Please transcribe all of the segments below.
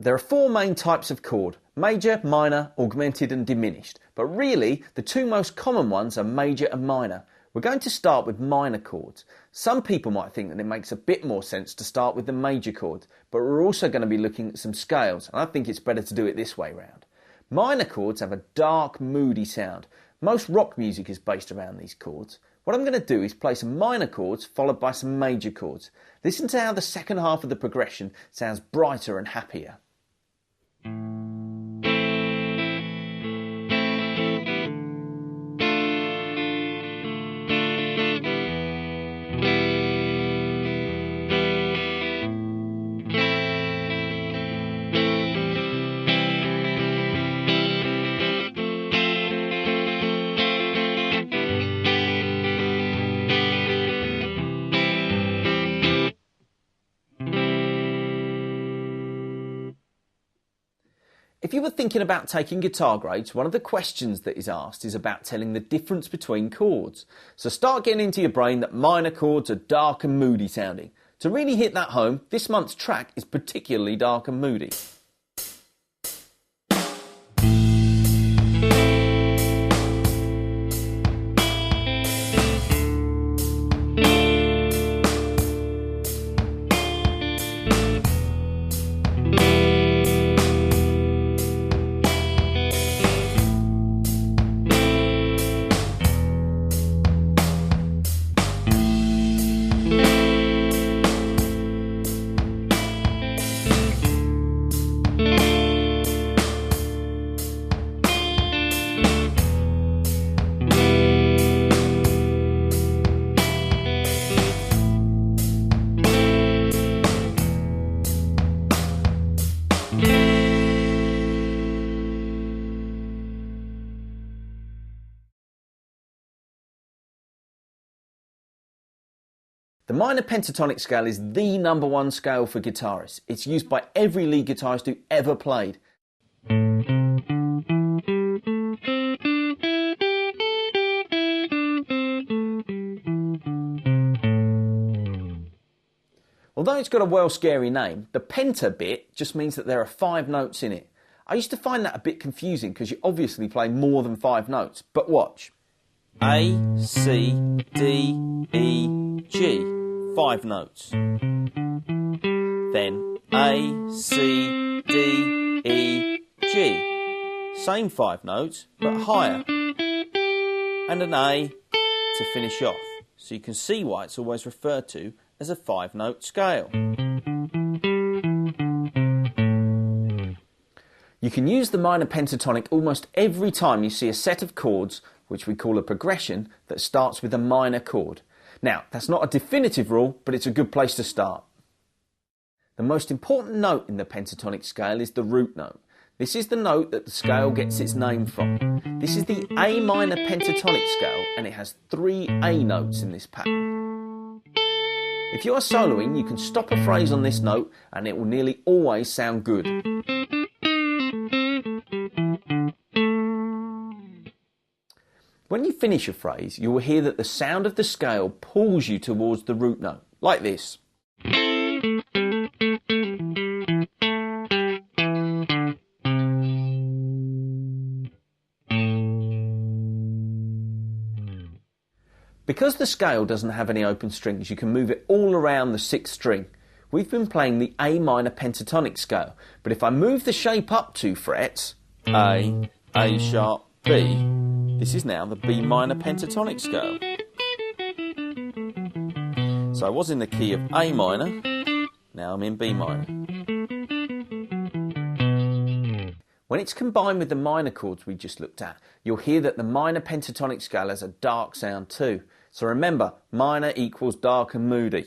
There are four main types of chord: major, minor, augmented and diminished. But really, the two most common ones are major and minor. We're going to start with minor chords. Some people might think that it makes a bit more sense to start with the major chords, but we're also going to be looking at some scales, and I think it's better to do it this way round. Minor chords have a dark, moody sound. Most rock music is based around these chords. What I'm going to do is play some minor chords followed by some major chords. Listen to how the second half of the progression sounds brighter and happier. If you were thinking about taking guitar grades, one of the questions that is asked is about telling the difference between chords. So start getting into your brain that minor chords are dark and moody sounding. To really hit that home, this month's track is particularly dark and moody. The minor pentatonic scale is the #1 scale for guitarists. It's used by every lead guitarist who ever played. Although it's got a well scary name, the penta bit just means that there are 5 notes in it. I used to find that a bit confusing because you obviously play more than 5 notes, but watch. A, C, D, E, G, 5 notes. Then A, C, D, E, G. Same 5 notes, but higher. And an A to finish off. So you can see why it's always referred to as a 5-note scale. You can use the minor pentatonic almost every time you see a set of chords, which we call a progression, that starts with a minor chord. Now, that's not a definitive rule, but it's a good place to start. The most important note in the pentatonic scale is the root note. This is the note that the scale gets its name from. This is the A minor pentatonic scale, and it has 3 A notes in this pattern. If you are soloing, you can stop a phrase on this note, and it will nearly always sound good. When you finish a phrase, you will hear that the sound of the scale pulls you towards the root note, like this. Because the scale doesn't have any open strings, you can move it all around the 6th string. We've been playing the A minor pentatonic scale, but if I move the shape up 2 frets, A sharp, B, this is now the B minor pentatonic scale. So I was in the key of A minor, now I'm in B minor. When it's combined with the minor chords we just looked at, you'll hear that the minor pentatonic scale has a dark sound too. So remember, minor equals dark and moody.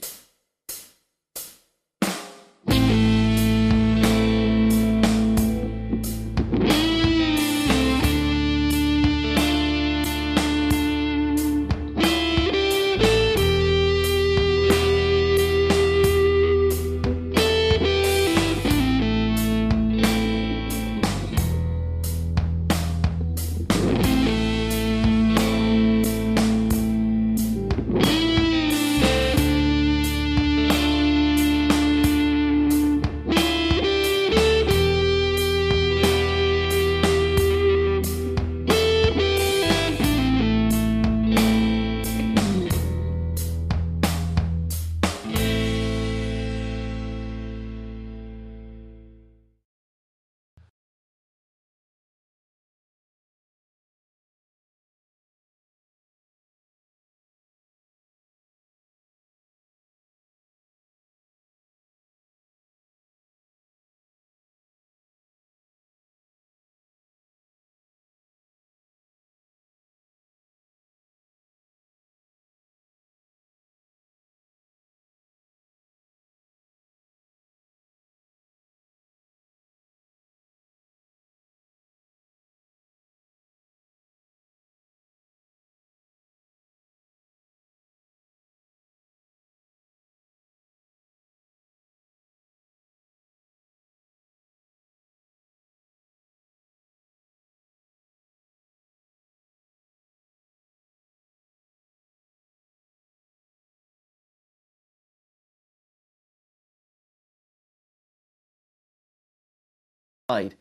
played.